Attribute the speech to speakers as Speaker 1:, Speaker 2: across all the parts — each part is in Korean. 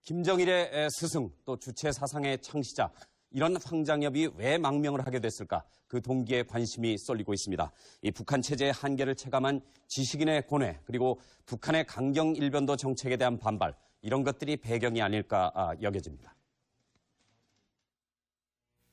Speaker 1: 김정일의 스승 또 주체 사상의 창시자 이런 황장엽이 왜 망명을 하게 됐을까? 그 동기에 관심이 쏠리고 있습니다. 이 북한 체제의 한계를 체감한 지식인의 고뇌 그리고 북한의 강경 일변도 정책에 대한 반발 이런 것들이 배경이 아닐까 여겨집니다.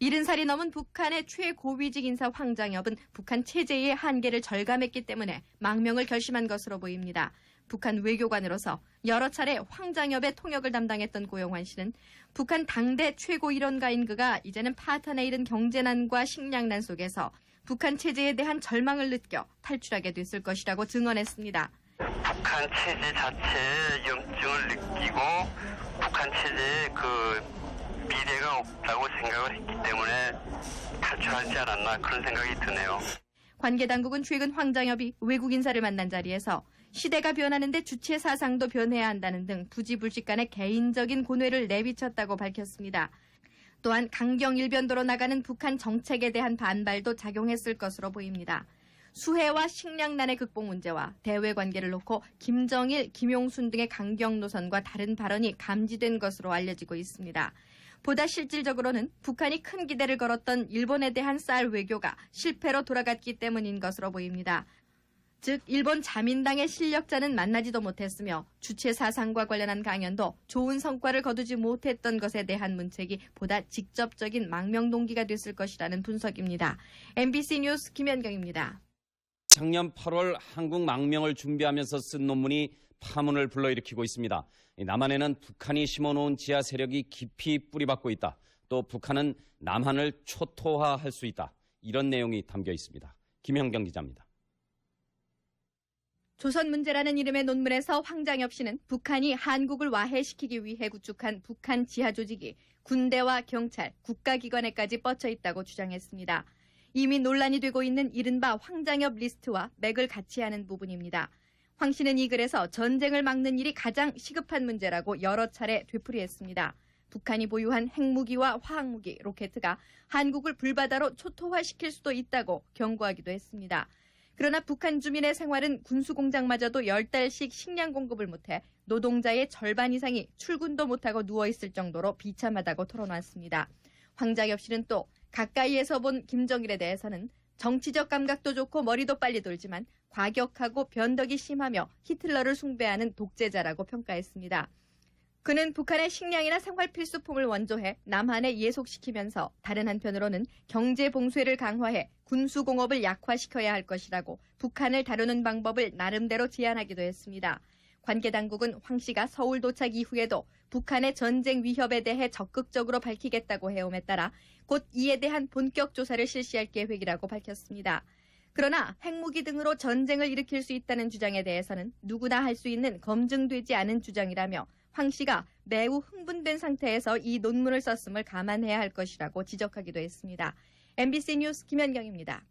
Speaker 2: 70살이 넘은 북한의 최고위직 인사 황장엽은 북한 체제의 한계를 절감했기 때문에 망명을 결심한 것으로 보입니다. 북한 외교관으로서 여러 차례 황장엽의 통역을 담당했던 고영환 씨는 북한 당대 최고 일원가인 그가 이제는 파탄에 이른 경제난과 식량난 속에서 북한 체제에 대한 절망을 느껴 탈출하게 됐을 것이라고 증언했습니다.
Speaker 3: 북한 체제 자체의 염증을 느끼고 북한 체제의 미래가 없다고 생각을 했기 때문에 탈출하지 않았나 그런 생각이 드네요.
Speaker 2: 관계당국은 최근 황장엽이 외국 인사를 만난 자리에서 시대가 변하는데 주체 사상도 변해야 한다는 등 부지불식 간의 개인적인 고뇌를 내비쳤다고 밝혔습니다. 또한 강경 일변도로 나가는 북한 정책에 대한 반발도 작용했을 것으로 보입니다. 수해와 식량난의 극복 문제와 대외 관계를 놓고 김정일, 김용순 등의 강경 노선과 다른 발언이 감지된 것으로 알려지고 있습니다. 보다 실질적으로는 북한이 큰 기대를 걸었던 일본에 대한 쌀 외교가 실패로 돌아갔기 때문인 것으로 보입니다. 즉 일본 자민당의 실력자는 만나지도 못했으며 주체 사상과 관련한 강연도 좋은 성과를 거두지 못했던 것에 대한 문책이 보다 직접적인 망명 동기가 됐을 것이라는 분석입니다. MBC 뉴스 김연경입니다.
Speaker 1: 작년 8월 한국 망명을 준비하면서 쓴 논문이 파문을 불러일으키고 있습니다. 남한에는 북한이 심어놓은 지하 세력이 깊이 뿌리박고 있다. 또 북한은 남한을 초토화할 수 있다. 이런 내용이 담겨 있습니다. 김현경 기자입니다.
Speaker 2: 조선 문제라는 이름의 논문에서 황장엽 씨는 북한이 한국을 와해시키기 위해 구축한 북한 지하 조직이 군대와 경찰, 국가기관에까지 뻗쳐 있다고 주장했습니다. 이미 논란이 되고 있는 이른바 황장엽 리스트와 맥을 같이 하는 부분입니다. 황 씨는 이 글에서 전쟁을 막는 일이 가장 시급한 문제라고 여러 차례 되풀이했습니다. 북한이 보유한 핵무기와 화학무기, 로켓가 한국을 불바다로 초토화시킬 수도 있다고 경고하기도 했습니다. 그러나 북한 주민의 생활은 군수공장마저도 10달씩 식량 공급을 못해 노동자의 절반 이상이 출근도 못하고 누워있을 정도로 비참하다고 토론했습니다. 황장엽 씨는 또 가까이에서 본 김정일에 대해서는 정치적 감각도 좋고 머리도 빨리 돌지만 과격하고 변덕이 심하며 히틀러를 숭배하는 독재자라고 평가했습니다. 그는 북한의 식량이나 생활 필수품을 원조해 남한에 예속시키면서 다른 한편으로는 경제 봉쇄를 강화해 군수공업을 약화시켜야 할 것이라고 북한을 다루는 방법을 나름대로 제안하기도 했습니다. 관계당국은 황 씨가 서울 도착 이후에도 북한의 전쟁 위협에 대해 적극적으로 밝히겠다고 해옴에 따라 곧 이에 대한 본격 조사를 실시할 계획이라고 밝혔습니다. 그러나 핵무기 등으로 전쟁을 일으킬 수 있다는 주장에 대해서는 누구나 할 수 있는 검증되지 않은 주장이라며 황 씨가 매우 흥분된 상태에서 이 논문을 썼음을 감안해야 할 것이라고 지적하기도 했습니다. MBC 뉴스 김연경입니다.